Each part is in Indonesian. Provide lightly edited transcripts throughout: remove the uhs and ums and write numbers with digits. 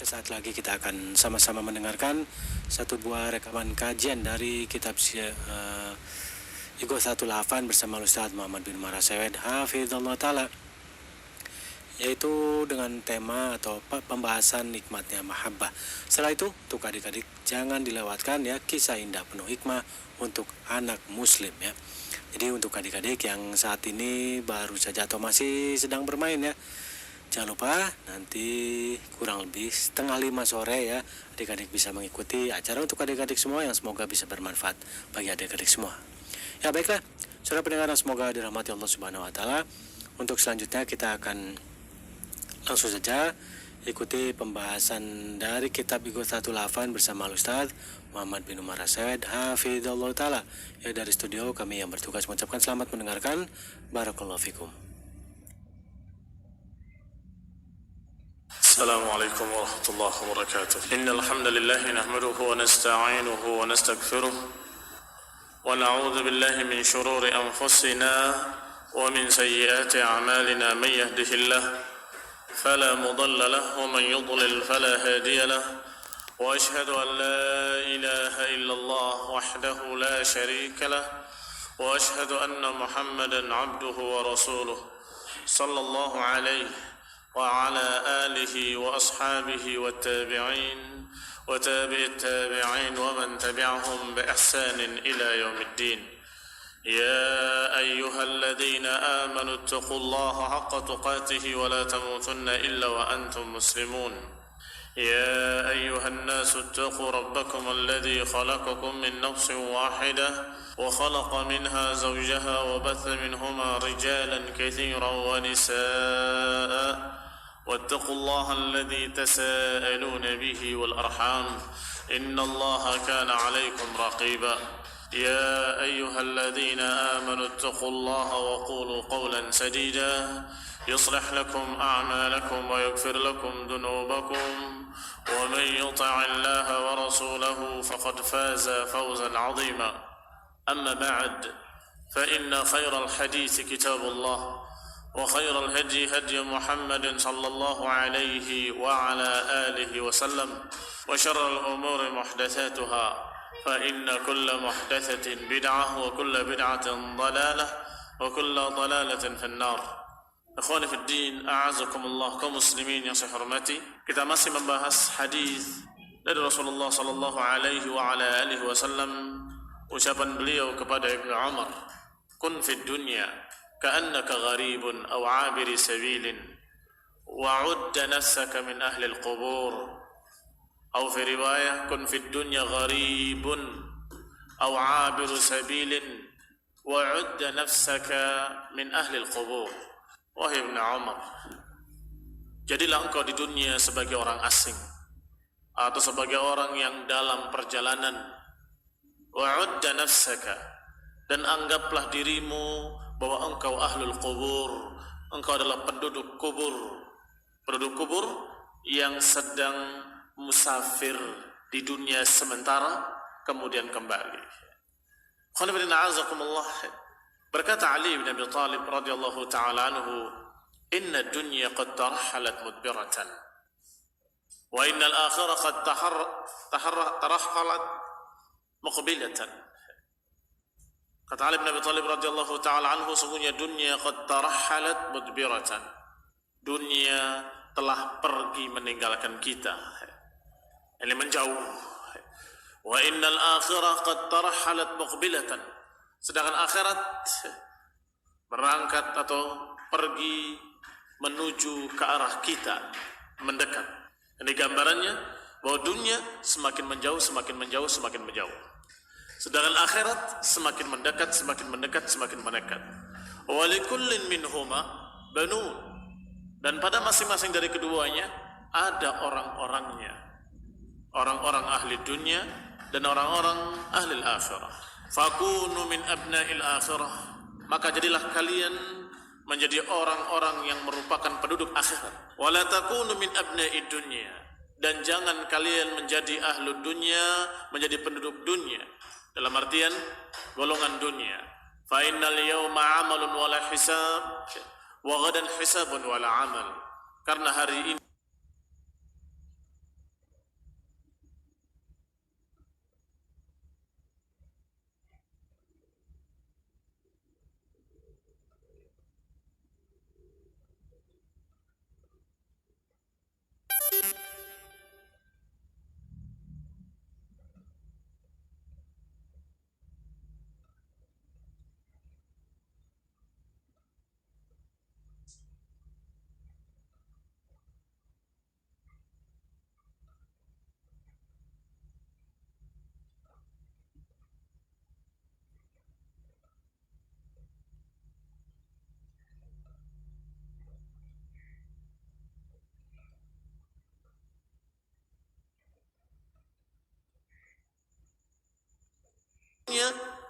Sesaat lagi kita akan sama-sama mendengarkan satu buah rekaman kajian dari kitab Ighathatul Lahfan bersama Ustaz Muhammad bin Umar As-Sawed hafizallahu taala, yaitu dengan tema atau pembahasan nikmatnya mahabbah. Setelah itu, untuk adik-adik jangan dilewatkan ya kisah indah penuh hikmah untuk anak muslim ya. Jadi untuk adik-adik yang saat ini baru saja atau masih sedang bermain ya, jangan lupa nanti kurang lebih 4:30 sore ya, adik-adik bisa mengikuti acara untuk adik-adik semua yang semoga bisa bermanfaat bagi adik-adik semua. Ya baiklah, saudara pendengar, semoga dirahmati Allah Subhanahu wa taala. Untuk selanjutnya kita akan langsung saja ikuti pembahasan dari kitab Ighathatul Lahfan bersama Ustaz Muhammad bin Umar As-Sawed hafizallahu taala. Ya, dari studio kami yang bertugas mengucapkan selamat mendengarkan. Barakallahu fikum. Assalamualaikum warahmatullahi wabarakatuh. Innal hamdalillah nahmaduhu wa nasta'inuhu wa nastaghfiruh wa na'udzu billahi min shururi anfusina wa min sayyiati a'malina. May yahdihillahu فلا مضل له ومن يضلل فلا هادي له وأشهد أن لا إله إلا الله وحده لا شريك له وأشهد أن محمدا عبده ورسوله صلى الله عليه وعلى آله وأصحابه والتابعين وتابع التابعين ومن تبعهم بإحسان إلى يوم الدين. يا أيها الذين آمنوا اتقوا الله حق تقاته ولا تموتن إلا وأنتم مسلمون. يا أيها الناس اتقوا ربكم الذي خلقكم من نفس واحدة وخلق منها زوجها وبث منهما رجالا كثيرا ونساء واتقوا الله الذي تساءلون به والأرحام إن الله كان عليكم رقيبا. يا أيها الذين آمنوا اتقوا الله وقولوا قولا سديدا يصلح لكم أعمالكم ويغفر لكم ذنوبكم ومن يطع الله ورسوله فقد فاز فوزا عظيما. أما بعد، فإن خير الحديث كتاب الله وخير الهدي هدي محمد صلى الله عليه وعلى آله وسلم وشر الأمور محدثاتها فإن كل محدثة بدعة وكل بدعة ضلالة وكل ضلالة في النار. Ikhwani fi din, a'azakumullah, kaum muslimin yang saya hormati. Kita masih membahas hadis dari Rasulullah sallallahu alaihi wa ala alihi wasallam, ucapan beliau kepada Ibnu Umar, "Kun fid dunya ka'annaka gharibun aw 'abiri sabilin wa 'udda nafsaka min ahli al-qubur." أو في رواية كن في الدنيا غريب أو عابر سبيل وعد نفسك من أهل القبور. Wahai Ibnu Umar, jadilah engkau di dunia sebagai orang asing atau sebagai orang yang dalam perjalanan. Wa'udda nafsaka, dan anggaplah dirimu bahwa engkau ahlul qubur, engkau adalah penduduk kubur. Penduduk kubur yang sedang musafir di dunia sementara kemudian kembali. Berkata Ali bin Abi Thalib radhiyallahu ta'ala anhu, "Inna dunya qad tarhalat mudbiratan wa innal akhirah qad tarhalat muqbilatan." Kata Ali bin Abi Thalib radhiyallahu ta'ala anhu, sungguhnya dunia qad tarhalat mudbiratan, dunia telah pergi meninggalkan kita, ini menjauh. Wa innal akhirah qad tarhalat muqbilatan, sedangkan akhirat berangkat atau pergi menuju ke arah kita, mendekat. Ini gambarannya bahwa dunia semakin menjauh, semakin menjauh, semakin menjauh. Sedangkan akhirat semakin mendekat, semakin mendekat, semakin mendekat. Wa likullin minhuma banun, dan pada masing-masing dari keduanya ada orang-orangnya, orang-orang ahli dunia dan orang-orang ahli akhirah. Fakunu min abna'il akhirah, maka jadilah kalian menjadi orang-orang yang merupakan penduduk akhirat. Wala takunu min abna'id dunya, dan jangan kalian menjadi ahlu dunia, menjadi penduduk dunia dalam artian golongan dunia. Fa innal yawma 'amalun wala hisab wa ghadan hisabun wala 'amal, karena hari ini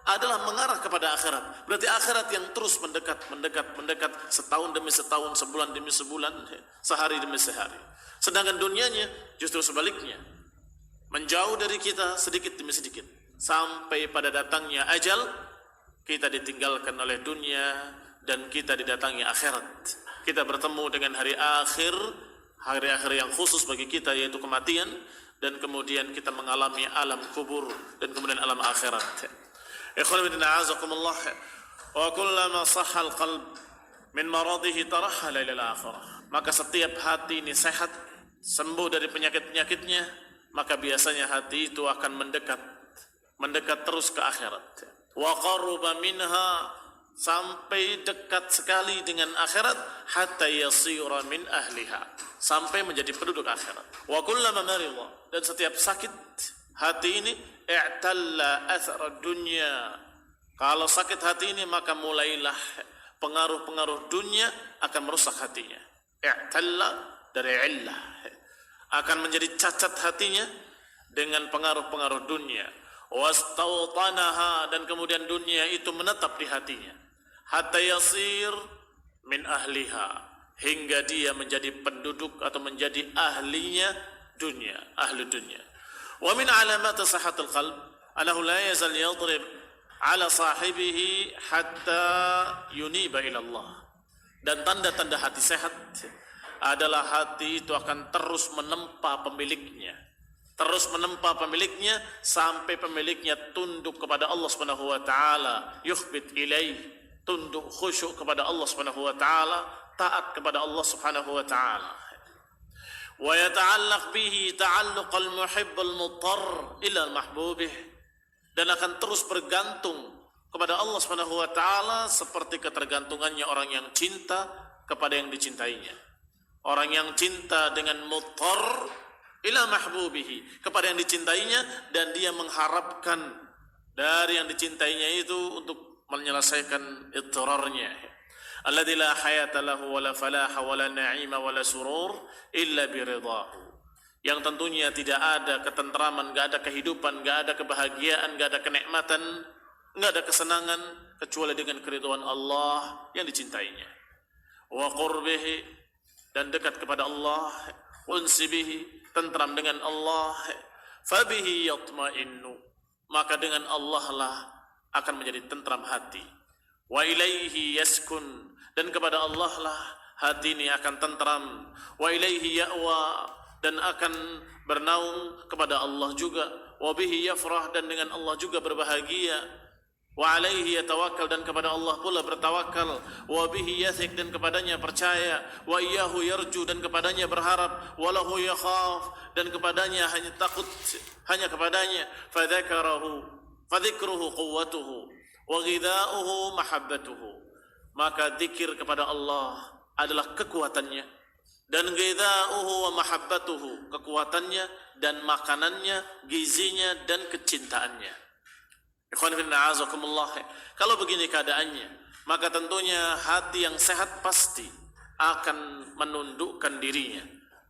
adalah mengarah kepada akhirat. Berarti akhirat yang terus mendekat setahun demi setahun, sebulan demi sebulan, sehari demi sehari. Sedangkan dunianya justru sebaliknya, menjauh dari kita sedikit demi sedikit sampai pada datangnya ajal, kita ditinggalkan oleh dunia dan kita didatangi akhirat. Kita bertemu dengan hari akhir yang khusus bagi kita, yaitu kematian, dan kemudian kita mengalami alam kubur dan kemudian alam akhirat. Ikhwan fillah a'azakumullah, wa kullama sahhal qalb min maradihi tarahala ila al-akhirah. Maka setiap hati ini sehat, sembuh dari penyakit-penyakitnya, maka biasanya hati itu akan mendekat terus ke akhirat. Wa qaruba minha, sampai dekat sekali dengan akhirat, hatta yasira min ahliha, sampai menjadi penduduk akhirat. Wa kullama marida, dan setiap sakit hati ini, i'talla athara dunya, kalau sakit hati ini maka mulailah pengaruh-pengaruh dunia akan merusak hatinya. I'talla dari illah, akan menjadi cacat hatinya dengan pengaruh-pengaruh dunia. Wastawtanaha, dan kemudian dunia itu menetap di hatinya. Hatta yasir min ahliha, hingga dia menjadi penduduk atau menjadi ahlinya dunia, ahli dunia. Wa min alamat sahatul qalb annahu la yazal yadrib ala sahibihi hatta yuniba ila Allah. Dan tanda-tanda hati sehat adalah hati itu akan terus menempa pemiliknya, sampai pemiliknya tunduk kepada Allah Subhanahu wa taala, yukhbit ilaih, tunduk khusyuk kepada Allah Subhanahu wa taala, taat kepada Allah Subhanahu wa taala. Wa yata'allaq bihi ta'alluqal muhibbul muttar ila mahbubih, dan akan terus bergantung kepada Allah Subhanahu wa taala seperti ketergantungannya orang yang cinta kepada yang dicintainya. Orang yang cinta dengan muttar ila mahbubihi, kepada yang dicintainya, dan dia mengharapkan dari yang dicintainya itu untuk menyelesaikan ittirarnya. Alladzi la hayata lahu wa la falaha wa la na'ima wa la surur illa biridahu, yang tentunya tidak ada ketentraman, enggak ada kehidupan, enggak ada kebahagiaan, enggak ada kenikmatan, enggak ada kesenangan kecuali dengan keridhaan Allah yang dicintainya. Wa qurbihi, dan dekat kepada Allah, unsi bihi, tentram dengan Allah, fabihi yatma'innu, maka dengan Allah lah akan menjadi tentram hati. Wa ilaihi yaskun, dan kepada Allah lah hati ini akan tentram. Wa ilaihi ya'wa, dan akan bernaung kepada Allah juga. Wa bihi yafrah, dan dengan Allah juga berbahagia. Wa alaihi yatawakkal, dan kepada Allah pula bertawakal. Wa bihi yathik, dan kepadanya percaya. Wa iyyahu yarju, dan kepadanya berharap. Wa lahu yakhaf, dan kepadanya hanya takut, hanya kepadanya. Fadzikruhu quwwatuhu wa ghidha'uhu mahabbatuhu, maka zikir kepada Allah adalah kekuatannya, dan ghidha'uhu wa mahabbatuhu, kekuatannya dan makanannya, gizinya dan kecintaannya. Ikhwan fillah a'azakumullah, kalau begini keadaannya, maka tentunya hati yang sehat pasti akan menundukkan dirinya,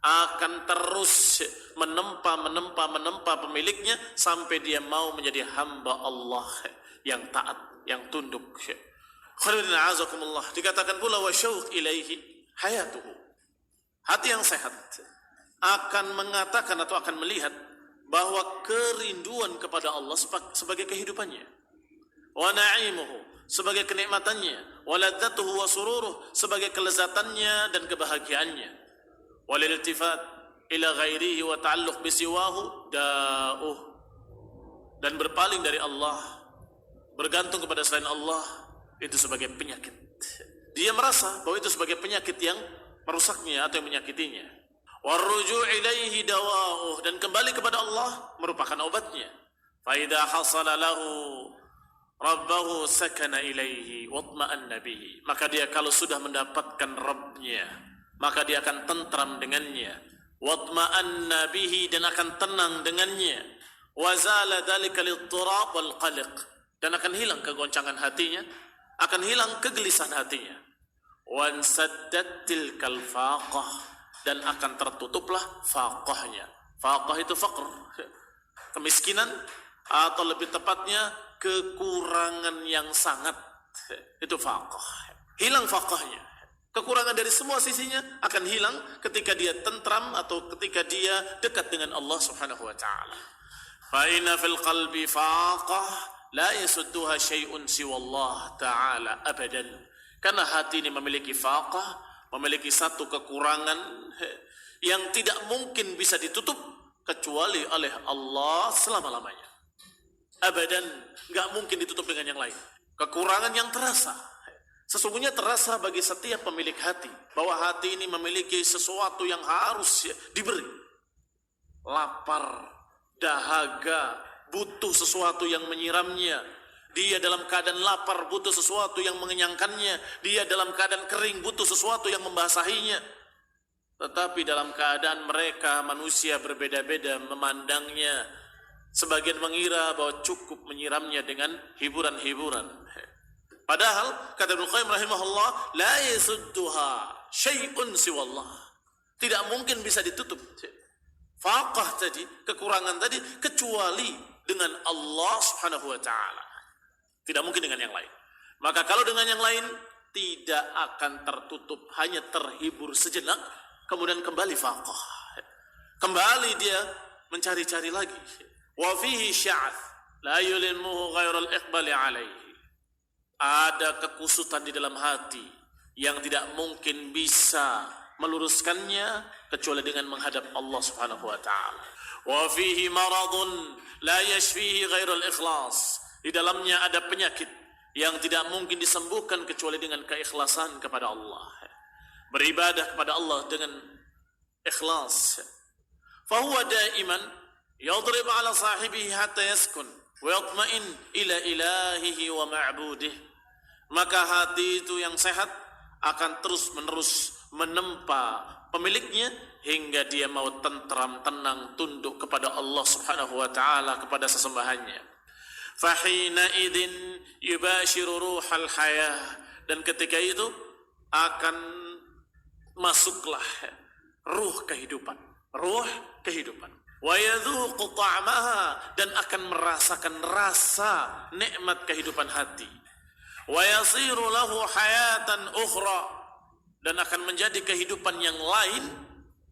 akan terus menempa pemiliknya sampai dia mau menjadi hamba Allah yang taat, yang tunduk. Khalilina azakumullah, dikatakan pula wa syauq ilaihi hayatuhu, hati yang sehat akan mengatakan atau akan melihat bahwa kerinduan kepada Allah sebagai kehidupannya, wa na'imuhu, sebagai kenikmatannya, wa ladzatuhu wa sururuh, sebagai kelezatannya dan kebahagiaannya, wal iltifat ila ghairihi wa ta'alluq bisiwahu da'uh, dan berpaling dari Allah, bergantung kepada selain Allah, itu sebagai penyakit. Dia merasa bahwa itu sebagai penyakit yang merusaknya atau yang menyakitinya. Warruju' ilaihi dawa'uh, dan kembali kepada Allah merupakan obatnya. Fa idza hasala lahu rabbahu sakana ilaihi watma'anna bihi, maka dia kalau sudah mendapatkan Rabbnya, maka dia akan tentram dengannya. Watma'anna bihi, dan akan tenang dengannya. Wazala dzalikal ittirab wal qaliq, dan akan hilang kegoncangan hatinya, akan hilang kegelisahan hatinya. Wansaddat tilkal faqah, dan akan tertutuplah faqahnya. Faqah itu faqr, kemiskinan, atau lebih tepatnya kekurangan yang sangat. Itu faqah. Hilang faqahnya. Kekurangan dari semua sisinya akan hilang ketika dia tentram atau ketika dia dekat dengan Allah Subhanahu wa taala. Fa inna fil qalbi faqah la yasudduha syai'un siwa Allah taala abadan. Karena hati ini memiliki faqah, memiliki satu kekurangan yang tidak mungkin bisa ditutup kecuali oleh Allah selama-lamanya. Abadan, enggak mungkin ditutup dengan yang lain. Kekurangan yang terasa. Sesungguhnya terasa bagi setiap pemilik hati bahwa hati ini memiliki sesuatu yang harus diberi. Lapar, dahaga, butuh sesuatu yang menyiramnya. Dia dalam keadaan lapar butuh sesuatu yang mengenyangkannya. Dia dalam keadaan kering butuh sesuatu yang membasahinya. Tetapi dalam keadaan mereka manusia berbeda-beda memandangnya. Sebagian mengira bahwa cukup menyiramnya dengan hiburan-hiburan. Padahal kata Ibnu Qayyim rahimahullah, la yasudduha syai'un siwallah. Tidak mungkin bisa ditutup faqah tadi, kekurangan tadi, kecuali dengan Allah Subhanahu wa taala. Tidak mungkin dengan yang lain. Maka kalau dengan yang lain tidak akan tertutup, hanya terhibur sejenak, kemudian kembali faqah. Kembali dia mencari-cari lagi. Wa fihi sya'ath la yulimmuhu ghairal iqbali alaihi. Ada kekusutan di dalam hati yang tidak mungkin bisa meluruskannya kecuali dengan menghadap Allah Subhanahu wa taala. Wa fihi maradun la yashfihi ghairal ikhlas. Di dalamnya ada penyakit yang tidak mungkin disembuhkan kecuali dengan keikhlasan kepada Allah. Beribadah kepada Allah dengan ikhlas. Fa huwa daiman yadrib ala sahibihi hatta yaskun wa yatma'in ila ilahihi wa ma'budihi. Maka hati itu yang sehat akan terus-menerus menempa pemiliknya hingga dia mau tentram, tenang, tunduk kepada Allah Subhanahu wa taala, kepada sesembahannya. Fahina idzin yubashiru ruhal hayah, dan ketika itu akan masuklah ruh kehidupan, wa yadhuqu ta'maha, dan akan merasakan rasa nikmat kehidupan hati. Wa yasiru lahu hayatan ukhra, dan akan menjadi kehidupan yang lain,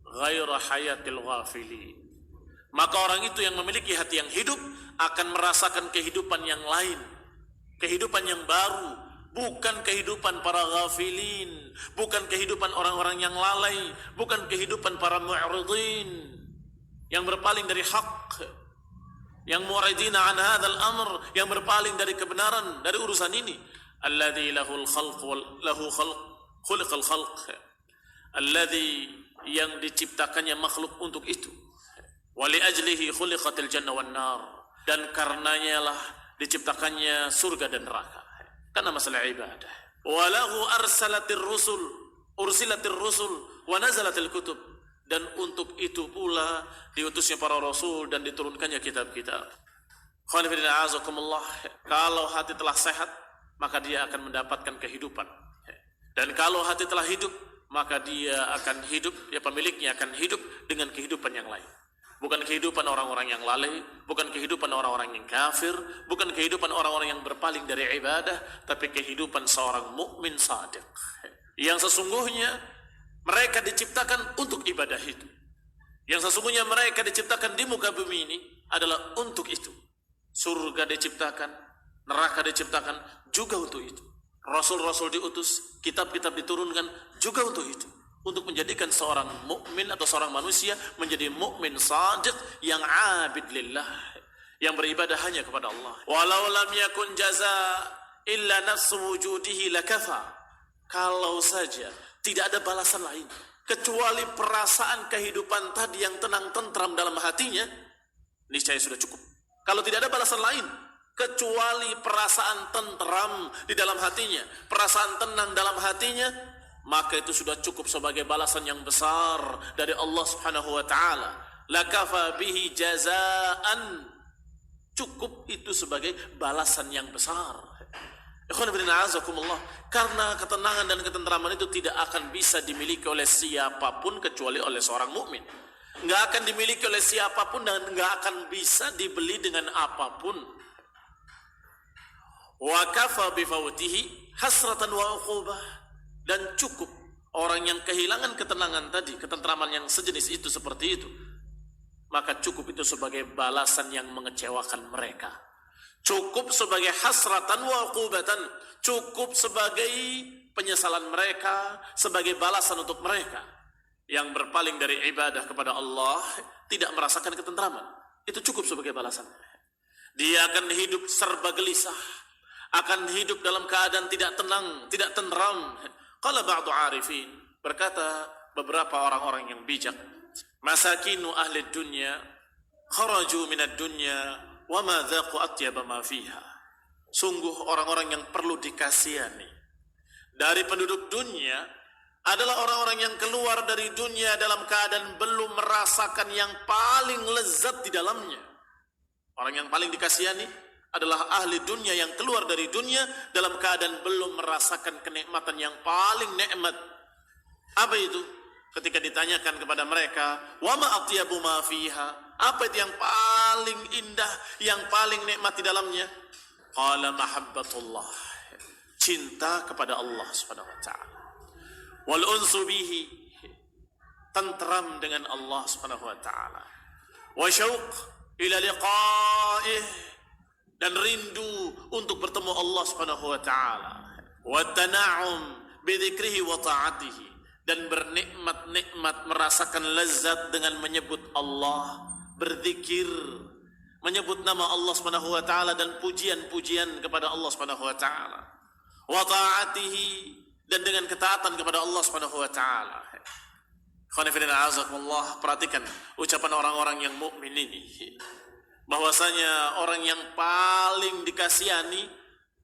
ghaira hayatil ghafilin. Maka orang itu yang memiliki hati yang hidup akan merasakan kehidupan yang lain, kehidupan yang baru, bukan kehidupan para ghafilin, bukan kehidupan orang-orang yang lalai, bukan kehidupan para mu'ridin yang berpaling dari hak, yang mu'ridina an hadzal amr, yang berpaling dari kebenaran, dari urusan ini. Alladzi lahul khalq wal lahu khalq khuliqal khalq, alladzi, yang diciptakannya makhluk untuk itu. Wa li ajlihi khuliqatil jannah wan nar, dan karenanya lah diciptakannya surga dan neraka, karena masalah ibadah. Wa lahu ursilatir rusul wa nazalatil kutub, dan untuk itu pula diutusnya para rasul dan diturunkannya kitab-kitab. Khonifidina azakumullah. Kalau hati telah sehat, maka dia akan mendapatkan kehidupan. Dan kalau hati telah hidup, maka dia akan hidup, ya pemiliknya akan hidup dengan kehidupan yang lain. Bukan kehidupan orang-orang yang lalai, bukan kehidupan orang-orang yang kafir, bukan kehidupan orang-orang yang berpaling dari ibadah, tapi kehidupan seorang mukmin shadiq. Yang sesungguhnya mereka diciptakan untuk ibadah itu. Yang sesungguhnya mereka diciptakan di muka bumi ini adalah untuk itu. Surga diciptakan, neraka diciptakan juga untuk itu. Rasul-rasul diutus, kitab-kitab diturunkan juga untuk itu. Untuk menjadikan seorang mukmin atau seorang manusia menjadi mukmin shadiq yang abid lillah, yang beribadah hanya kepada Allah. Walau lam yakun jaza illa nafsu wujudihi lakafa. Kalau saja tidak ada balasan lain kecuali perasaan kehidupan tadi yang tenang tentram dalam hatinya, niscaya sudah cukup. Kalau tidak ada balasan lain kecuali perasaan tentram di dalam hatinya, perasaan tenang dalam hatinya, maka itu sudah cukup sebagai balasan yang besar dari Allah Subhanahu wa taala. Lakafa bihi jazaan, cukup itu sebagai balasan yang besar. Ikhwan fillah azakumullah, karena ketenangan dan ketentraman itu tidak akan bisa dimiliki oleh siapapun kecuali oleh seorang mukmin. Enggak akan dimiliki oleh siapapun dan enggak akan bisa dibeli dengan apapun. Wa kafa bi fawtihi hasratan wa uqubah. Dan cukup orang yang kehilangan ketenangan tadi, ketentraman yang sejenis itu seperti itu, maka cukup itu sebagai balasan yang mengecewakan mereka. Cukup sebagai hasratan wa uqubatan, cukup sebagai penyesalan mereka, sebagai balasan untuk mereka yang berpaling dari ibadah kepada Allah, tidak merasakan ketentraman. Itu cukup sebagai balasan. Dia akan hidup serba gelisah, akan hidup dalam keadaan tidak tenang, tidak tenteram. Qala ba'du arifin, berkata beberapa orang-orang yang bijak, masakinu ahli dunya kharaju minad dunya wa ma dzaqu atyaba ma fiha. Sungguh orang-orang yang perlu dikasihani dari penduduk dunia adalah orang-orang yang keluar dari dunia dalam keadaan belum merasakan yang paling lezat di dalamnya. Orang yang paling dikasihani adalah ahli dunia yang keluar dari dunia dalam keadaan belum merasakan kenikmatan yang paling nikmat. Apa itu? Ketika ditanyakan kepada mereka, wa ma atyabu ma fiha, apa itu yang paling indah, yang paling nikmat di dalamnya? Qala mahabbatullah, cinta kepada Allah Subhanahu wa taala. Wal unsu bihi, tentram dengan Allah Subhanahu wa taala. Wa syauq ila liqa'ih, dan rindu untuk bertemu Allah Subhanahu wa taala. Wa tana'um bi dzikrihi wa ta'atihi, dan bernikmat-nikmat, merasakan lezat dengan menyebut Allah, berzikir, menyebut nama Allah Subhanahu wa taala dan pujian-pujian kepada Allah Subhanahu wa taala. Wa ta'atihi, dan dengan ketaatan kepada Allah Subhanahu wa taala. Khonifidina azakumullah, perhatikan ucapan orang-orang yang mukmin ini, bahwasanya orang yang paling dikasihani,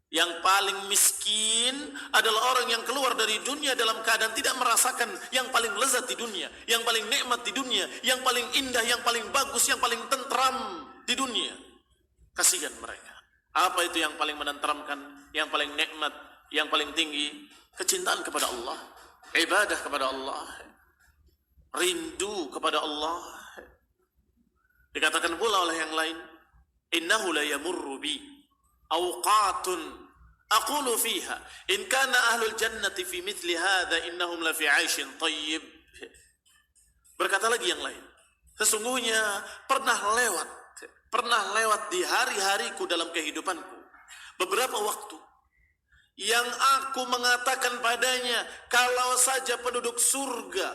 yang paling miskin adalah orang yang keluar dari dunia dalam keadaan tidak merasakan yang paling lezat di dunia, yang paling nikmat di dunia, yang paling indah, yang paling bagus, yang paling tentram di dunia. Kasihan mereka. Apa itu yang paling menenteramkan, yang paling nikmat, yang paling tinggi? Kecintaan kepada Allah, ibadah kepada Allah, rindu kepada Allah. Dikatakan pula oleh yang lain, innahu la yamurru bi awqatun aqulu fiha in kana ahlul jannati fi mithli hadha innahum la fi 'aishin thayyib. Berkata lagi yang lain, sesungguhnya pernah lewat di hari-hariku dalam kehidupanku beberapa waktu yang aku mengatakan padanya, kalau saja penduduk surga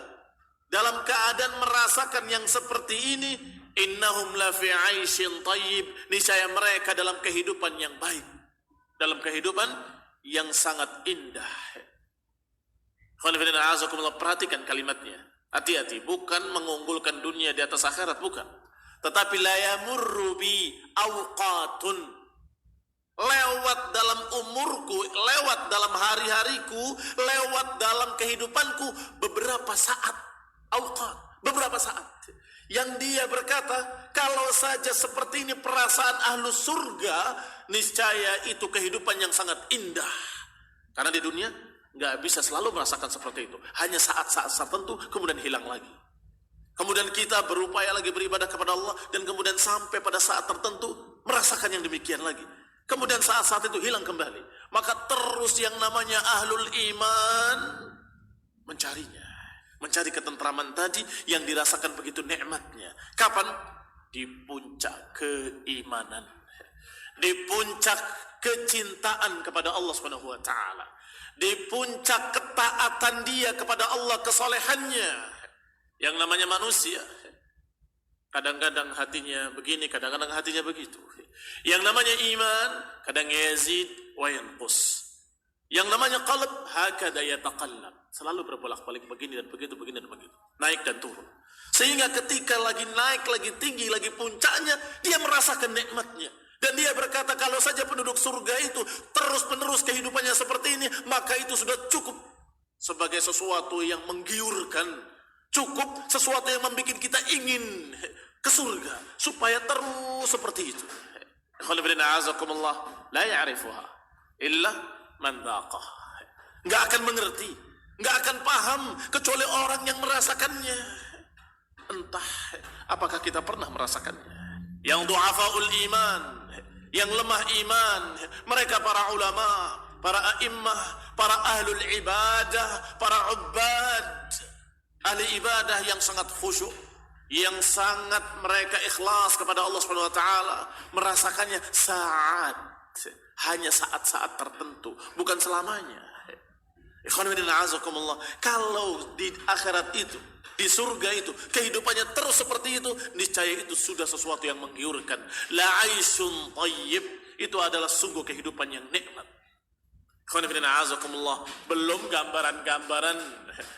dalam keadaan merasakan yang seperti ini, innahum la fi 'aishin thayyib, niscaya mereka dalam kehidupan yang baik, dalam kehidupan yang sangat indah. Khonifidina azakumullah, perhatikan kalimatnya. Hati-hati, bukan mengunggulkan dunia di atas akhirat, bukan. Tetapi la yamurru bi awqatun, lewat dalam umurku, lewat dalam hari-hariku, lewat dalam kehidupanku beberapa saat, awqat, beberapa saat, yang dia berkata, kalau saja seperti ini perasaan ahlu surga, niscaya itu kehidupan yang sangat indah. Karena di dunia nggak bisa selalu merasakan seperti itu, hanya saat-saat tertentu kemudian hilang lagi. Kemudian kita berupaya lagi beribadah kepada Allah, dan kemudian sampai pada saat tertentu merasakan yang demikian lagi. Kemudian saat-saat itu hilang kembali. Maka terus yang namanya ahlul iman mencarinya, mencari ketentraman tadi yang dirasakan begitu nikmatnya. Kapan? Di puncak keimanan, di puncak kecintaan kepada Allah Subhanahu wa taala, di puncak ketaatan dia kepada Allah, kesolehannya. Yang namanya manusia, kadang-kadang hatinya begini, kadang-kadang hatinya begitu. Yang namanya iman, kadang yazid wa yanqus. Yang namanya qalb, hakada yataqallab, selalu berbolak-balik begini dan begitu, begini dan begitu, naik dan turun. Sehingga ketika lagi naik, lagi tinggi, lagi puncaknya, dia merasakan nikmatnya. Dan dia berkata, kalau saja penduduk surga itu terus-menerus kehidupannya seperti ini, maka itu sudah cukup sebagai sesuatu yang menggiurkan, cukup sesuatu yang membuat kita ingin ke surga, supaya terus seperti itu. Khalifidina azakumullah, la ya'rifuha illa man dhaqah. Nggak akan mengerti, nggak akan paham kecuali orang yang merasakannya. Entah apakah kita pernah merasakannya. Yang du'afaul iman, yang lemah iman, mereka para ulama, para a'immah, para ahlul ibadah, para ubbad, ahli ibadah yang sangat khusyuk, yang sangat mereka ikhlas kepada Allah Subhanahu wa taala, merasakannya saat, hanya saat-saat tertentu, bukan selamanya. Ikhwan fillah azakumullah, kalau di akhirat itu, di surga itu, kehidupannya terus seperti itu, niscaya itu sudah sesuatu yang menggiurkan. La aisyun thayyib, itu adalah sungguh kehidupan yang nikmat. Ikhwan fillah azakumullah, belum gambaran-gambaran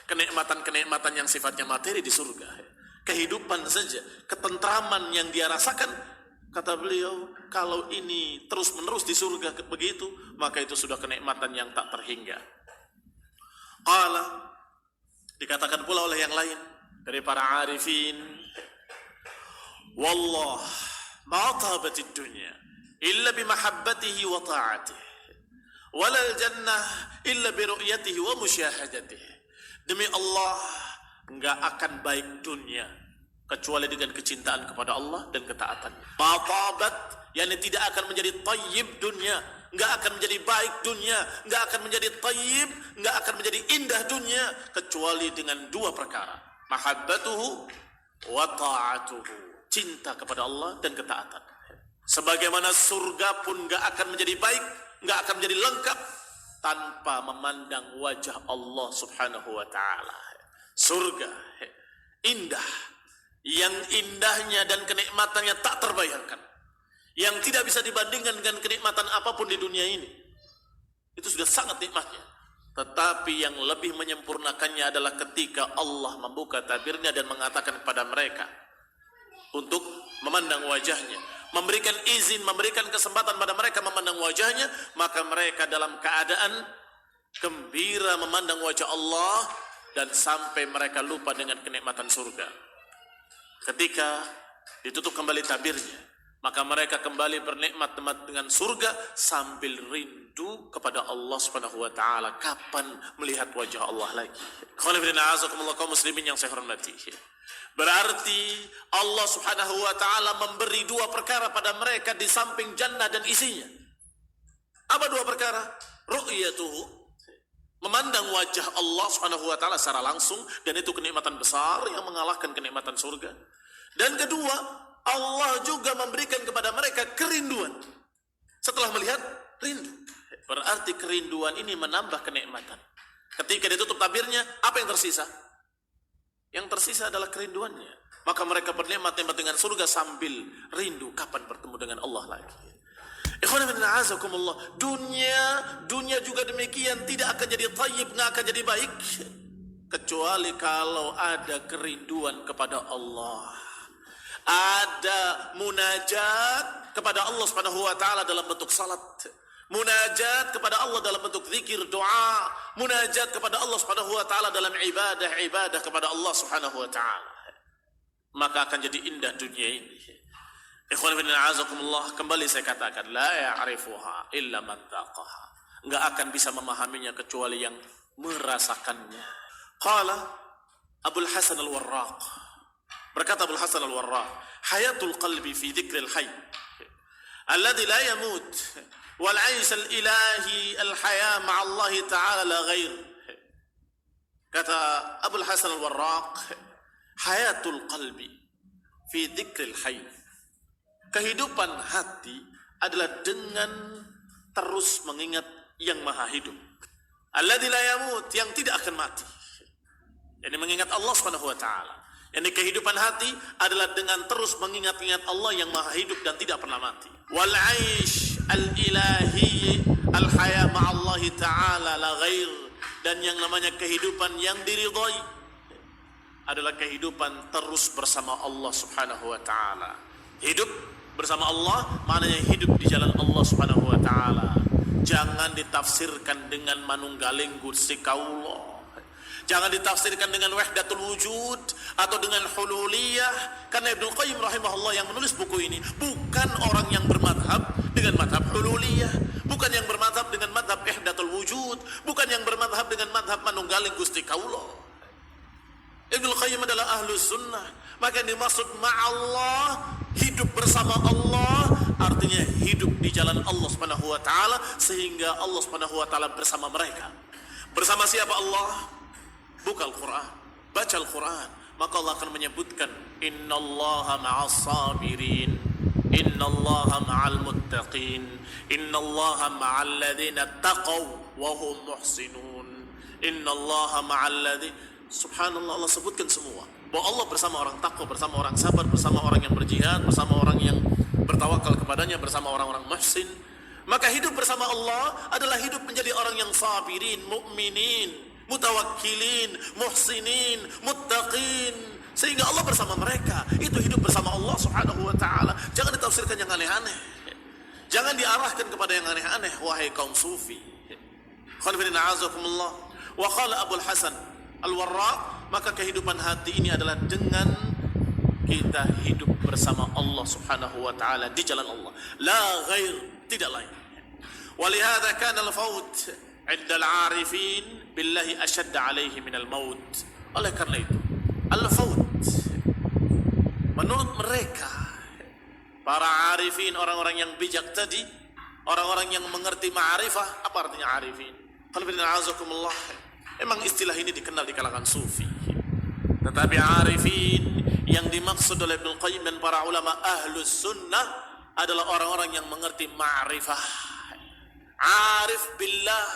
kenikmatan-kenikmatan yang sifatnya materi di surga. Kehidupan saja, ketentraman yang dia rasakan, kata beliau, kalau ini terus-menerus di surga begitu, maka itu sudah kenikmatan yang tak terhingga. Qala, dikatakan pula oleh yang lain dari para arifin, wallah ma tabatid dunya illa bimahabbatihi wa ta'atihi walal jannah illa biru'yatihi wa musyahadatihi. Demi Allah, enggak akan baik dunia kecuali dengan kecintaan kepada Allah dan ketaatan. Ma tabat, yakni tidak akan menjadi tayyib dunia, enggak akan menjadi baik dunia, enggak akan menjadi tayyib, enggak akan menjadi indah dunia kecuali dengan dua perkara, mahabbatuhu wa ta'atuhu, cinta kepada Allah dan ketaatan. Sebagaimana surga pun enggak akan menjadi baik, enggak akan menjadi lengkap tanpa memandang wajah Allah Subhanahu wa taala. Surga indah, yang indahnya dan kenikmatannya tak terbayangkan, yang tidak bisa dibandingkan dengan kenikmatan apapun di dunia ini. Itu sudah sangat nikmatnya. Tetapi yang lebih menyempurnakannya adalah ketika Allah membuka tabirnya dan mengatakan kepada mereka untuk memandang wajahnya, memberikan izin, memberikan kesempatan pada mereka memandang wajahnya, maka mereka dalam keadaan gembira memandang wajah Allah dan sampai mereka lupa dengan kenikmatan surga. Ketika ditutup kembali tabirnya, maka mereka kembali bernikmat-nikmat dengan surga sambil rindu kepada Allah Subhanahu wa taala. Kapan melihat wajah Allah lagi? Kaum muslimin yang saya hormati, berarti Allah Subhanahu wa taala memberi dua perkara pada mereka di samping jannah dan isinya. Apa dua perkara? Ru'yatuhu, memandang wajah Allah Subhanahu wa taala secara langsung, dan itu kenikmatan besar yang mengalahkan kenikmatan surga. Dan kedua, Allah juga memberikan kepada mereka kerinduan. Setelah melihat, rindu. Berarti kerinduan ini menambah kenikmatan. Ketika ditutup tabirnya, apa yang tersisa? Yang tersisa adalah kerinduannya. Maka mereka bernikmat-nikmat dengan surga sambil rindu kapan bertemu dengan Allah lagi. Ikhwan fillah azakumullah, dunia juga demikian, tidak akan jadi thayyib, nggak akan jadi baik kecuali kalau ada kerinduan kepada Allah. Ada munajat kepada Allah Subhanahu wa taala dalam bentuk salat, munajat kepada Allah dalam bentuk zikir, doa, munajat kepada Allah Subhanahu wa taala dalam ibadah kepada Allah Subhanahu wa taala. Maka akan jadi indah dunia ini. Ikhwan fillah azakumullah, kembali saya katakan, la ya'rifuha illa man taqaha, enggak akan bisa memahaminya kecuali yang merasakannya. Qala Abul Hasan al-Warraq, berkata Abul Hasan al-Warraq, hayatul qalbi fi dzikril hayy alladhi la yamut wal 'aish al-ilahi al-haya ma'a Allah ta'ala la ghair. Kata Abul Hasan al-Warraq, hayatul qalbi fi dzikril hayy, kehidupan hati adalah dengan terus mengingat yang maha hidup, alladzi la yamut, yang tidak akan mati, yakni mengingat Allah Subhanahu wa taala. Yani kehidupan hati adalah dengan terus mengingat-ingat Allah yang maha hidup dan tidak pernah mati. Wal 'aish al-ilahi al-haya ma'allah ta'ala la ghair, dan yang namanya kehidupan yang diridhai adalah kehidupan terus bersama Allah Subhanahu wa taala. Hidup bersama Allah maknanya hidup di jalan Allah Subhanahu wa taala. Jangan ditafsirkan dengan manunggaling Gusti Kaula. Jangan ditafsirkan dengan wahdatul wujud atau dengan hululiyah, karena Ibnu Qayyim rahimahullah yang menulis buku ini bukan orang yang bermadhab dengan madhab hululiyah, bukan yang bermadhab dengan madhab wahdatul wujud, bukan yang bermadhab dengan madhab manunggaling Gusti Kaula. Ibnu Qayyim adalah ahlus sunnah. Maka yang dimaksud ma'allah, hidup bersama Allah, artinya hidup di jalan Allah Subhanahu wa taala, sehingga Allah Subhanahu wa taala bersama mereka. Bersama siapa Allah? Buka Al-Quran, baca Al-Quran, maka Allah akan menyebutkan innallaha ma'as sabirin, innallaha ma'al muttaqin, innallaha ma'al ladzina taqaw wa hum muhsinun, innallaha ma'al ladzina. Subhanallah, Allah sebutkan semua bahwa Allah bersama orang takwa, bersama orang sabar, bersama orang yang berjihad, bersama orang yang bertawakal kepadanya, bersama orang-orang muhsin. Maka hidup bersama Allah adalah hidup menjadi orang yang sabirin, mukminin, mutawakkilin, muhsinin, muttaqin, sehingga Allah bersama mereka. Itu hidup bersama Allah Subhanahu wa taala. Jangan ditafsirkan yang aneh-aneh. Jangan diarahkan kepada yang aneh-aneh, wahai kaum sufi. Khonifidina azakumullah. Wa qala Abul Hasan Al-Warraq, maka kehidupan hati ini adalah dengan kita hidup bersama Allah Subhanahu wa taala di jalan Allah. La ghair, tidak lain. Walihada kana al-faut 'inda al-'arifin billahi ashadd 'alaihi min al-maut. Oleh karena itu, al-faut menurut mereka para arifin, orang-orang yang bijak tadi, orang-orang yang mengerti ma'rifah. Apa artinya arifin? Alhamdulillah, memang istilah ini dikenal di kalangan sufi. Tetapi arifin yang dimaksud oleh Ibnu Qayyim dan para ulama ahlus sunnah adalah orang-orang yang mengerti ma'rifah. Arif billah.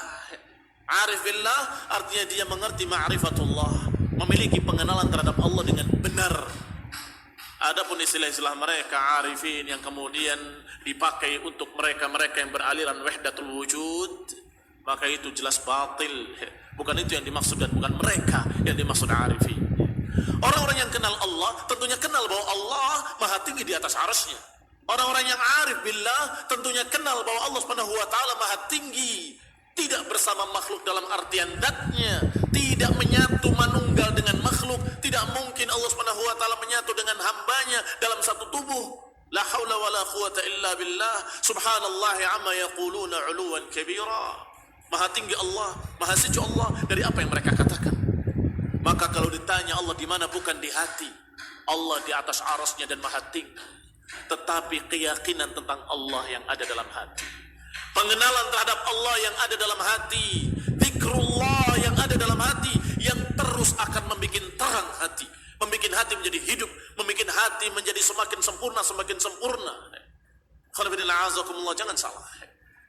Arif billah artinya dia mengerti ma'rifatullah, memiliki pengenalan terhadap Allah dengan benar. Adapun istilah-istilah mereka arifin yang kemudian dipakai untuk mereka-mereka yang beraliran wahdatul wujud, maka itu jelas batil. Bukan itu yang dimaksud dan bukan mereka yang dimaksud arifin. Orang-orang yang kenal Allah tentunya kenal bahwa Allah maha tinggi di atas arasnya. Orang-orang yang arif billah tentunya kenal bahwa Allah Subhanahu wa taala maha tinggi, tidak bersama makhluk dalam artian datnya, tidak menyatu manunggal dengan makhluk. Tidak mungkin Allah Subhanahu wa taala menyatu dengan hambanya dalam satu tubuh. La haula wala quwata illa billah. Subhanallahi amma yaquluna 'uluwan kabira. Maha tinggi Allah, maha suci Allah dari apa yang mereka katakan. Maka kalau ditanya Allah di mana, bukan di hati. Allah di atas arasnya dan maha tinggi. Tetapi keyakinan tentang Allah yang ada dalam hati, pengenalan terhadap Allah yang ada dalam hati, zikrullah yang ada dalam hati, yang terus akan membuat terang hati, membuat hati menjadi hidup, membuat hati menjadi semakin sempurna, semakin sempurna. Jangan salah,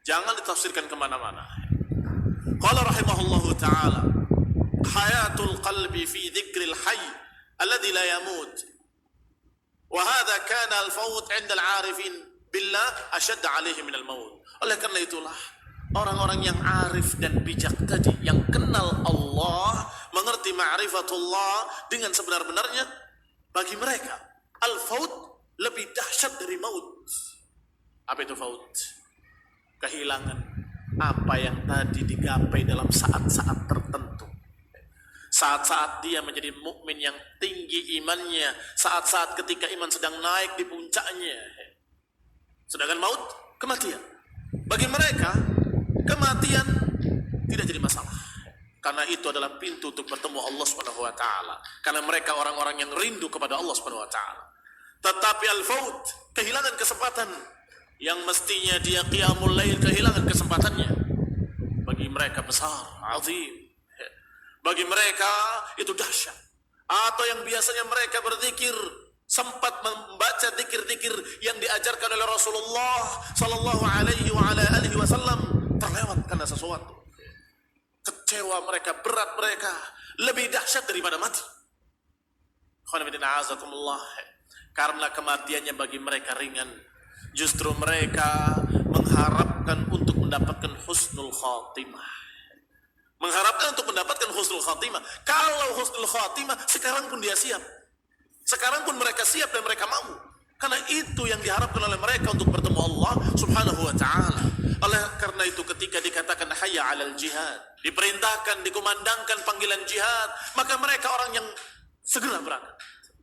jangan ditafsirkan kemana-mana. Qala rahimahullahu ta'ala, hayatul qalbi fi dzikril hayy alladhi la yamut, wa hadha kana al-faut 'inda al-'arifin billah ashadd 'alaihi min al-maut. Oleh karena itulah orang-orang yang arif dan bijak tadi, yang kenal Allah, mengerti ma'rifatullah dengan sebenar-benarnya, bagi mereka al-faut lebih dahsyat dari maut. Apa itu faut? Kehilangan apa yang tadi digapai dalam saat-saat tertentu. Saat-saat dia menjadi mukmin yang tinggi imannya, saat-saat ketika iman sedang naik di puncaknya. Sedangkan maut, kematian. Bagi mereka, kematian tidak jadi masalah. Karena itu adalah pintu untuk bertemu Allah Subhanahu wa taala. Karena mereka orang-orang yang rindu kepada Allah Subhanahu wa taala. Tetapi al-faut, kehilangan kesempatan yang mestinya dia qiyamul lail, kehilangan kesempatannya. Bagi mereka besar, azim. Bagi mereka itu dahsyat. Atau yang biasanya mereka berzikir, sempat membaca zikir-zikir yang diajarkan oleh Rasulullah sallallahu alaihi wa ala alihi wasallam, terlewat karena sesuatu. Kecewa mereka, berat mereka, lebih dahsyat daripada mati. Karena kematiannya bagi mereka ringan, justru mereka mengharapkan untuk mendapatkan husnul khatimah. Mengharapkan untuk mendapatkan husnul khatimah. Kalau husnul khatimah, sekarang pun dia siap. Sekarang pun mereka siap dan mereka mau. Karena itu yang diharapkan oleh mereka untuk bertemu Allah Subhanahu wa ta'ala. Oleh karena itu ketika dikatakan hayya 'alal jihad, diperintahkan, dikumandangkan panggilan jihad, maka mereka orang yang segera berangkat.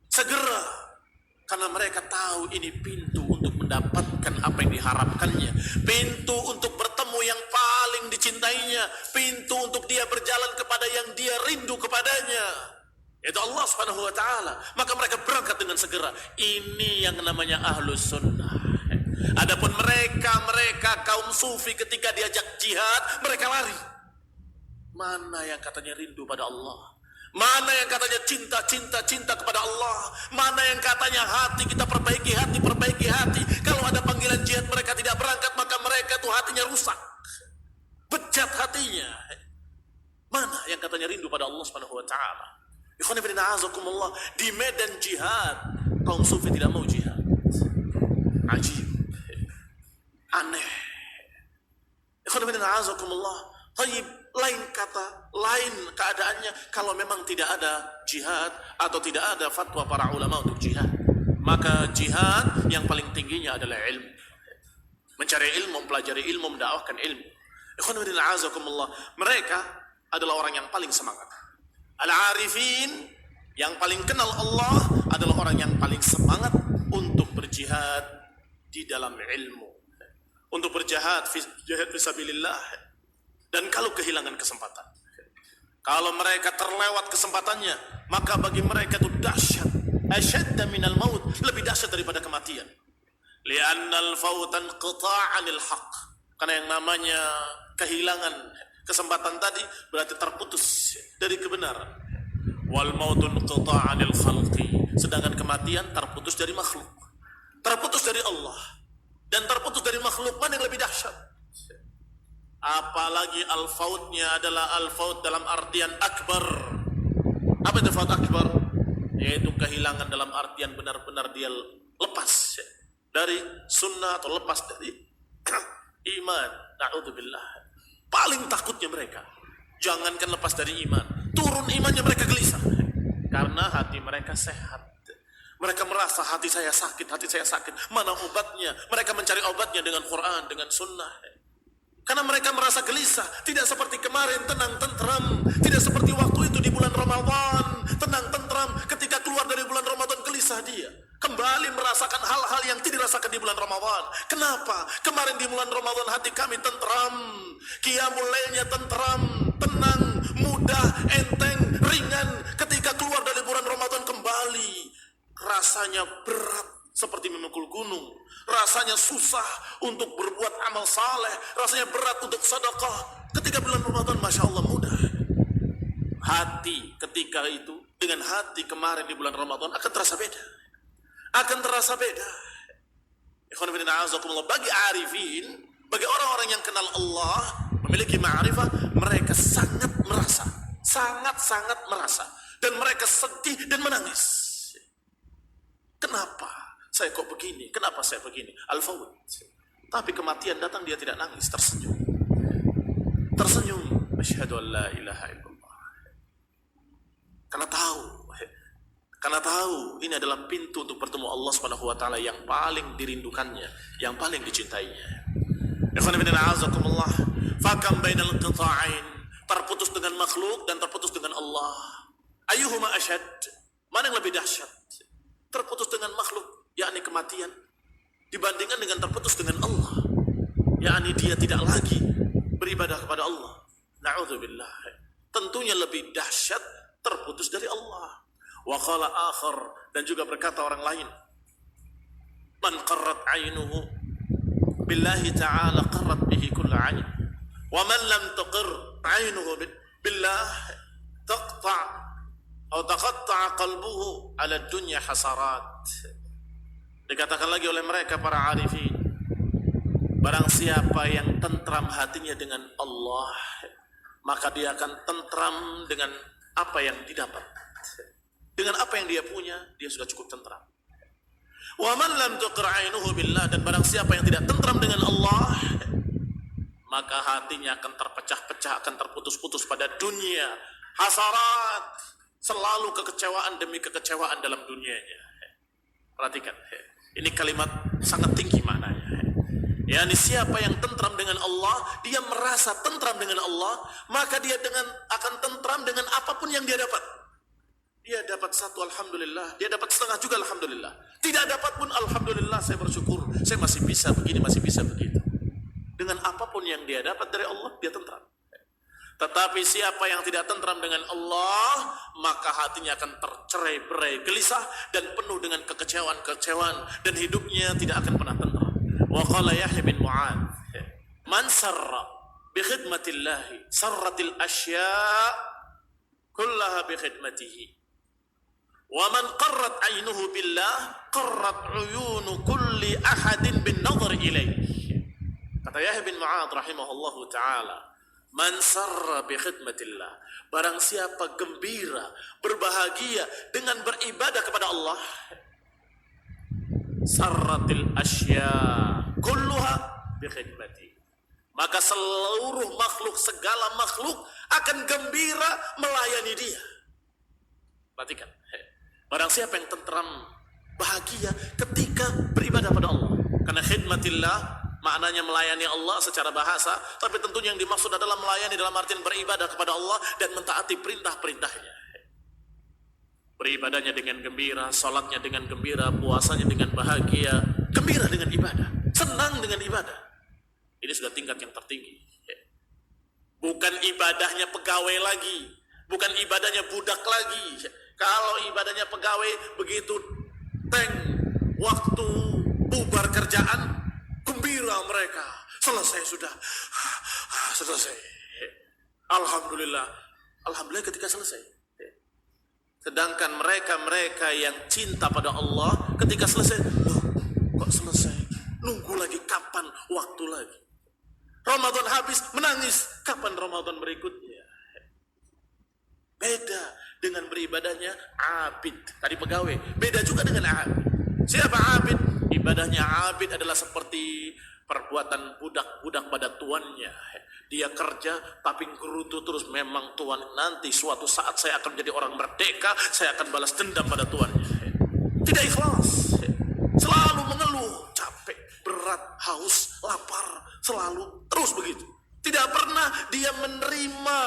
Segera. Karena mereka tahu ini pintu untuk mendapatkan apa yang diharapkannya. Pintu untuk bertemu yang paling dicintainya. Pintu untuk dia berjalan kepada yang dia rindu kepadanya, yaitu Allah Subhanahu wa ta'ala. Maka mereka berangkat dengan segera. Ini yang namanya ahlus sunnah. Adapun mereka kaum sufi ketika diajak jihad, mereka lari. Mana yang katanya rindu pada Allah? Mana yang katanya cinta kepada Allah? Mana yang katanya hati kita perbaiki hati. Kalau ada panggilan jihad mereka tidak berangkat, maka mereka tuh hatinya rusak. Bejat hatinya. Mana yang katanya rindu pada Allah Subhanahu wa taala? Ikhwan fillah a'azakumullah, di medan jihad kaum sufi tidak mau jihad. Ajib. Aneh. Ikhwan fillah a'azakumullah. Tayyib, lain kata, lain keadaannya kalau memang tidak ada jihad atau tidak ada fatwa para ulama untuk jihad. Maka jihad yang paling tingginya adalah ilmu. Mencari ilmu, mempelajari ilmu, mendakwahkan ilmu. Ikhwan fillah a'azakumullah, mereka adalah orang yang paling semangat. Al-arifin yang paling kenal Allah adalah orang yang paling semangat untuk berjihad di dalam ilmu, untuk berjihad fisabilillah. Dan kalau kehilangan kesempatan, kalau mereka terlewat kesempatannya, maka bagi mereka itu dahsyat, asyadda minal maut, lebih dahsyat daripada kematian. Li'annal fautan qita'anil haq, karena yang namanya kehilangan kesempatan tadi berarti terputus dari kebenaran. Wal mautun qita'anil khalqi, sedangkan kematian terputus dari makhluk, terputus dari Allah, dan terputus dari makhluk. Mana yang lebih dahsyat? Apalagi al-fautnya adalah al-faut dalam artian akbar. Apa itu faut akbar? Yaitu kehilangan dalam artian benar-benar dia lepas dari sunnah atau lepas dari iman. Na'udzubillah. Paling takutnya mereka, jangankan lepas dari iman, turun imannya mereka gelisah. Karena hati mereka sehat. Mereka merasa hati saya sakit. Mana obatnya? Mereka mencari obatnya dengan Quran, dengan sunnah. Karena mereka merasa gelisah, tidak seperti kemarin tenang tentram, tidak seperti waktu itu di bulan Ramadan tenang tentram. Ketika keluar dari bulan Ramadan gelisah dia, kembali merasakan hal-hal yang tidak dirasakan di bulan Ramadan. Kenapa? Kemarin di bulan Ramadan hati kami tentram, qiyamul lailnya tentram, tenang, mudah, enteng, ringan. Ketika keluar dari bulan Ramadan kembali, rasanya berat seperti memikul gunung. Rasanya susah untuk berbuat amal saleh, rasanya berat untuk sedekah. Ketika bulan Ramadan, Masya Allah, mudah. Hati ketika itu dengan hati kemarin di bulan Ramadan akan terasa beda. Ikhwan fillah a'azakumullah, bagi arifin, bagi orang-orang yang kenal Allah, memiliki ma'rifah, mereka sangat merasa, dan mereka sedih dan menangis. Kenapa? Saya kok begini? Kenapa saya begini? Al-Fawd. Tapi kematian datang, dia tidak nangis, tersenyum. Asyhadu an la ilaha illallah. Karena tahu ini adalah pintu untuk bertemu Allah Subhanahu wa taala yang paling dirindukannya, yang paling dicintainya. Ikhwan fillah a'azakumullah, fakam bainal qita'ain, terputus dengan makhluk dan terputus dengan Allah. Ayyuhuma asyad? Mana yang lebih dahsyat? Terputus dengan makhluk, yakni kematian, dibandingkan dengan terputus dengan Allah, yakni dia tidak lagi beribadah kepada Allah. Na'udzubillah. Tentunya lebih dahsyat terputus dari Allah. Wa qala akhar, dan juga berkata orang lain, man qarrat ainuhu billahi ta'ala qarrat bihi kull ain, wa man lam tuqir ainuhu billah taqatta'a qalbuhu ala dunya hasarat. Dikatakan lagi oleh mereka para arifin, barang siapa yang tentram hatinya dengan Allah, maka dia akan tentram dengan apa yang didapat. Dengan apa yang dia punya, dia sudah cukup tentram. Wa man lam tuqir ainuhu billah, dan barang siapa yang tidak tentram dengan Allah, maka hatinya akan terpecah-pecah, akan terputus-putus pada dunia. Hasarat, selalu kekecewaan demi kekecewaan dalam dunianya. Perhatikan, ini kalimat sangat tinggi maknanya. Yani siapa yang tentram dengan Allah, dia merasa tentram dengan Allah, maka dia akan tentram dengan apapun yang dia dapat. Dia dapat satu, alhamdulillah. Dia dapat setengah juga, alhamdulillah. Tidak dapat pun, alhamdulillah, saya bersyukur. Saya masih bisa begini, masih bisa begitu. Dengan apapun yang dia dapat dari Allah, dia tentram. Tetapi siapa yang tidak tentram dengan Allah, maka hatinya akan tercerai-berai, gelisah, dan penuh dengan kekecewaan-kekecewaan, dan hidupnya tidak akan pernah tentram. Wa qala Yahya bin Mu'adz, man sarra bi khidmatillahi sarratil asya' kullaha bi khidmatihi. Wa man qarrat 'ainuhu billah qarrat 'uyunu kulli ahadin bin nadhar ilaihi. Kata Yahya bin Mu'adz rahimahullahu taala, man sarra bi khidmatillah, barang siapa gembira, berbahagia dengan beribadah kepada Allah, sarratil asya kulluha bi khidmati, maka seluruh makhluk, segala makhluk akan gembira melayani dia. Perhatikan, barang siapa yang tentram, bahagia ketika beribadah pada Allah. Karena khidmatillah maknanya melayani Allah secara bahasa, tapi tentunya yang dimaksud adalah melayani dalam artian beribadah kepada Allah dan mentaati perintah-perintahnya. Beribadahnya dengan gembira, salatnya dengan gembira, puasanya dengan bahagia, gembira dengan ibadah, senang dengan ibadah. Ini sudah tingkat yang tertinggi. Bukan ibadahnya pegawai lagi, bukan ibadahnya budak lagi. Kalau ibadahnya pegawai, begitu waktu bubar kerjaan, gembira mereka, selesai sudah, selesai. Alhamdulillah ketika selesai. Sedangkan mereka yang cinta pada Allah, ketika selesai, loh, kok selesai? Nunggu lagi, kapan waktu lagi? Ramadan habis, menangis, kapan Ramadan berikutnya? Beda dengan beribadahnya abid, tadi pegawai. Beda juga dengan abid. Siapa abid? Ibadahnya abid adalah seperti perbuatan budak-budak pada tuannya. Dia kerja tapi gerutu terus, memang tuan nanti suatu saat saya akan menjadi orang merdeka, saya akan balas dendam pada tuannya. Tidak ikhlas, selalu mengeluh, capek, berat, haus, lapar, selalu terus begitu. Tidak pernah dia menerima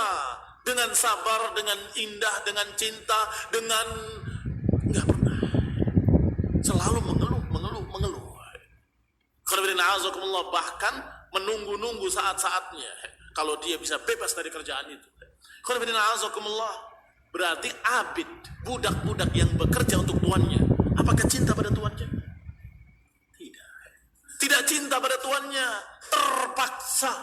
dengan sabar, dengan indah, dengan cinta, enggak pernah. Selalu mengeluh. Bahkan menunggu-nunggu saat-saatnya kalau dia bisa bebas dari kerjaan itu. Berarti abid, budak-budak yang bekerja untuk tuannya, apakah cinta pada tuannya? Tidak cinta pada tuannya, terpaksa.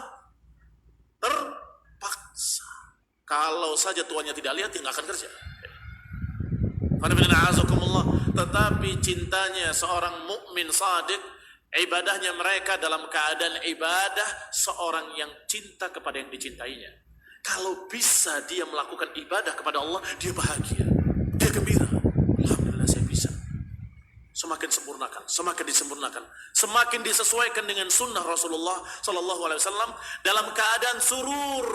Kalau saja tuannya tidak lihat, dia nggak akan kerja. Tetapi cintanya seorang mukmin shadiq, ibadahnya mereka dalam keadaan ibadah seorang yang cinta kepada yang dicintainya. Kalau bisa dia melakukan ibadah kepada Allah, dia bahagia, dia gembira. Alhamdulillah saya bisa. Semakin disempurnakan, semakin disesuaikan dengan sunnah Rasulullah Sallallahu Alaihi Wasallam dalam keadaan surur,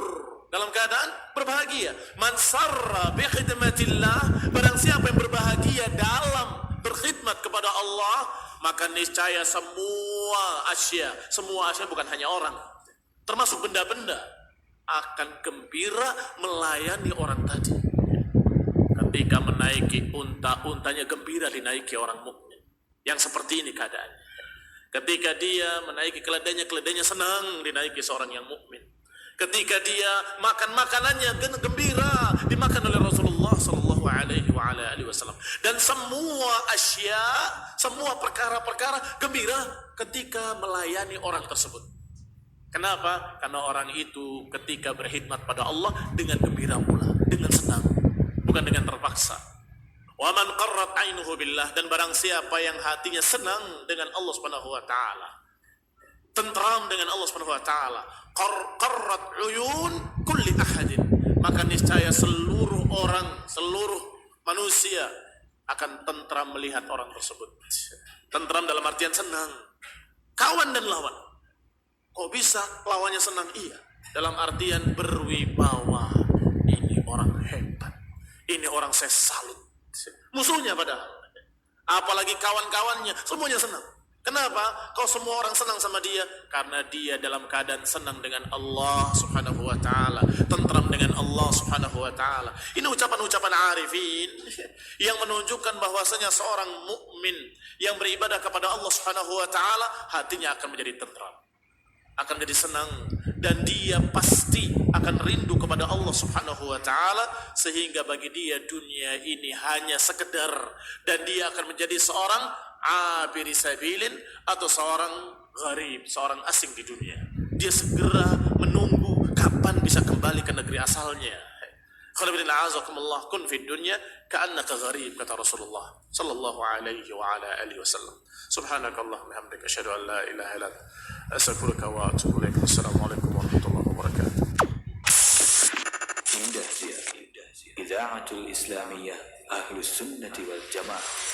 dalam keadaan berbahagia. Man sarra bi khidmatillah, barang siapa yang berbahagia dalam berkhidmat kepada Allah, maka niscaya semua asya bukan hanya orang, termasuk benda-benda, akan gembira melayani orang tadi. Ketika menaiki unta-untanya gembira dinaiki orang mukmin. Yang seperti ini keadaannya. Ketika dia menaiki keledainya senang dinaiki seorang yang mukmin. Ketika dia makan makanannya gembira dimakan oleh Rasulullah Sallallahu Alaihi Wasallam. Dan semua perkara-perkara gembira ketika melayani orang tersebut. Kenapa? Karena orang itu ketika berkhidmat pada Allah dengan gembira pula, dengan senang, bukan dengan terpaksa. Wa man qarrat 'ainuhu billah, dan barang siapa yang hatinya senang dengan Allah Subhanahu wa taala, tentram dengan Allah Subhanahu wa taala, qarrat 'uyun kulli ahadin, maka niscaya seluruh manusia akan tentram melihat orang tersebut. Tentram dalam artian senang. Kawan dan lawan. Kok bisa lawannya senang? Iya. Dalam artian berwibawa. Ini orang hebat. Ini orang saya salut. Musuhnya padahal. Apalagi kawan-kawannya. Semuanya senang. Kenapa? Kau semua orang senang sama dia? Karena dia dalam keadaan senang dengan Allah Subhanahu wa taala, tentram dengan Allah Subhanahu wa taala. Ini ucapan-ucapan arifin yang menunjukkan bahwasanya seorang mukmin yang beribadah kepada Allah Subhanahu wa taala, hatinya akan menjadi tentram, akan menjadi senang, dan dia pasti akan rindu kepada Allah Subhanahu wa taala, sehingga bagi dia dunia ini hanya sekedar, dan dia akan menjadi seorang abiri sabilin, atau seorang gharib, seorang asing di dunia. Dia segera menunggu kapan bisa kembali ke negeri asalnya. Kun fid dunya ka'annaka gharib, kata Rasulullah sallallahu alaihi wa ala alihi wasallam. Subhanakallahumma hamdaka asyhadu an la ilaha illa anta astaghfiruka wa atubu ilaik. Assalamualaikum warahmatullahi wabarakatuh. إذاعة الإسلامية أهل السنة والجماعة.